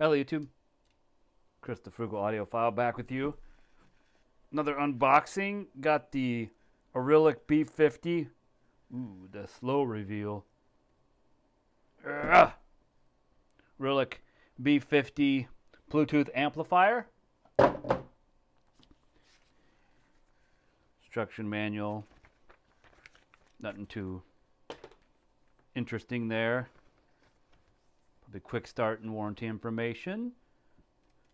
Hello YouTube, Chris the Frugal Audiophile back with you. Another unboxing. Got the Arylic B50. Ooh, the slow reveal. Arylic B50 Bluetooth amplifier. Instruction manual. Nothing too interesting there. The quick start and warranty information.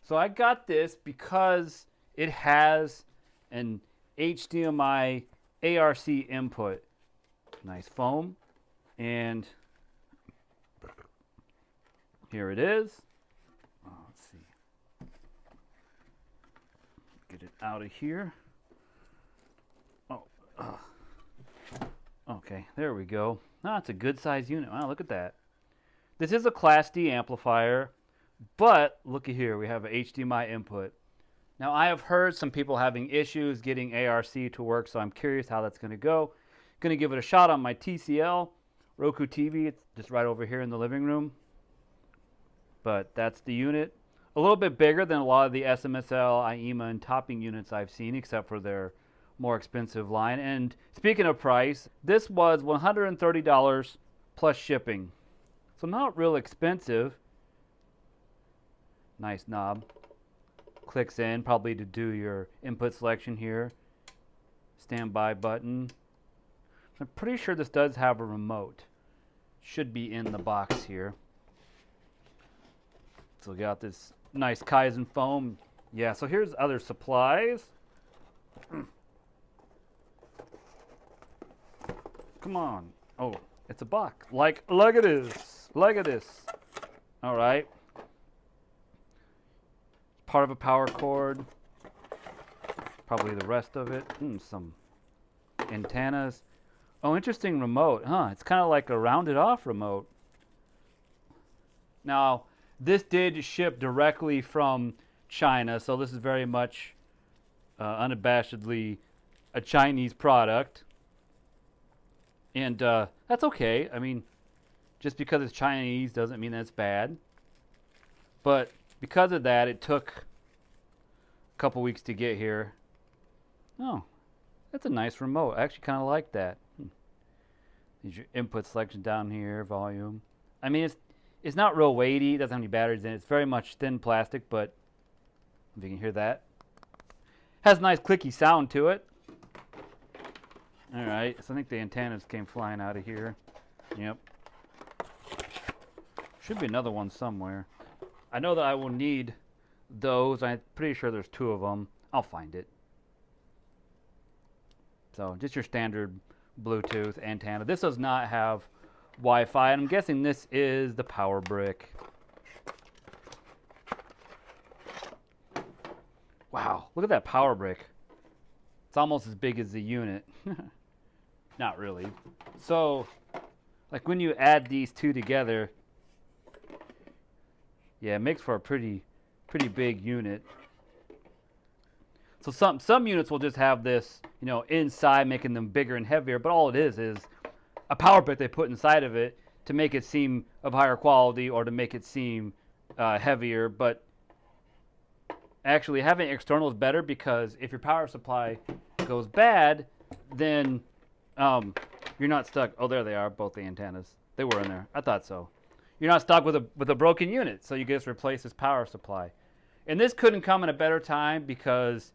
So I got this because it has an HDMI ARC input. Nice foam. And here it is. Oh, let's see. Get it out of here. Oh, okay, there we go. Ah, it's a good size unit. Wow, look at that. This is a Class D amplifier, but looky here, we have an HDMI input. Now, I have heard some people having issues getting ARC to work, so I'm curious how that's going to go. Going to give it a shot on my TCL Roku TV. It's just right over here in the living room. But that's the unit. A little bit bigger than a lot of the SMSL, IEMA, and topping units I've seen, except for their more expensive line. And speaking of price, this was $130 plus shipping. So not real expensive. Nice knob. Clicks in, probably to do your input selection here. Standby button. I'm pretty sure this does have a remote. Should be in the box here. So we got this nice Kaizen foam. Yeah, so here's other supplies. Come on. Oh, it's a box. Look at this. Look at this. All right. Part of a power cord. Probably the rest of it. Some antennas. Oh, interesting remote, huh? It's kind of like a rounded off remote. Now, this did ship directly from China, so this is very much unabashedly a Chinese product. And that's okay. I mean, just because it's Chinese doesn't mean that it's bad. But because of that, it took a couple weeks to get here. Oh, that's a nice remote. I actually kind of like that. There's your input selection down here, volume. I mean, it's not real weighty. It doesn't have any batteries in it. It's very much thin plastic, but if you can hear that. Has a nice clicky sound to it. All right, so I think the antennas came flying out of here. Yep. Should be another one somewhere. I know that I will need those. I'm pretty sure there's two of them. I'll find it. So just your standard Bluetooth antenna. This does not have Wi-Fi, and I'm guessing this is the power brick. Wow, look at that power brick. It's almost as big as the unit. Not really. So, like when you add these two together, yeah, it makes for a pretty big unit. So some units will just have this, you know, inside, making them bigger and heavier, but all it is a power brick they put inside of it to make it seem of higher quality or to make it seem heavier. But actually having external is better, because if your power supply goes bad, then you're not stuck. Oh, there they are, both the antennas. They were in there. I thought so. You're not stuck with a broken unit, so you just replace this power supply. And this couldn't come in a better time, because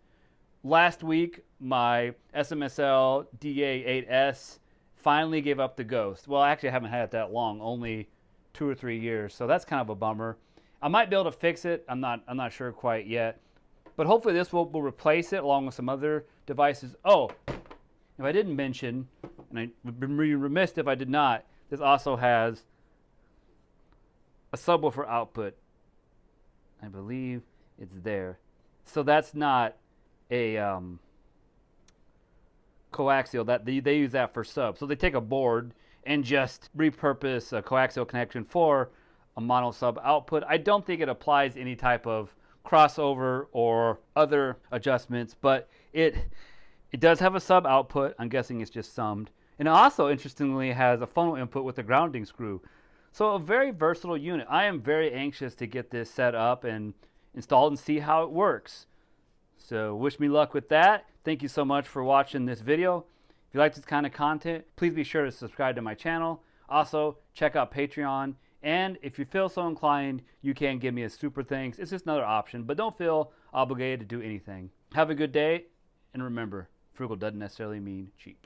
last week my SMSL DA8S finally gave up the ghost. Well, actually I haven't had it that long, only 2 or 3 years, so that's kind of a bummer. I might be able to fix it. I'm not sure quite yet. But hopefully this will replace it along with some other devices. Oh, if I didn't mention, and I would be remiss if I did not, this also has a subwoofer output. I believe it's there. So that's not a coaxial. That they use that for sub. So they take a board and just repurpose a coaxial connection for a mono sub output. I don't think it applies any type of crossover or other adjustments, but it does have a sub output. I'm guessing it's just summed. And it also, interestingly, has a funnel input with a grounding screw. So a very versatile unit. I am very anxious to get this set up and installed and see how it works. So wish me luck with that. Thank you so much for watching this video. If you like this kind of content, please be sure to subscribe to my channel. Also, check out Patreon. And if you feel so inclined, you can give me a super thanks. It's just another option, but don't feel obligated to do anything. Have a good day, and remember, frugal doesn't necessarily mean cheap.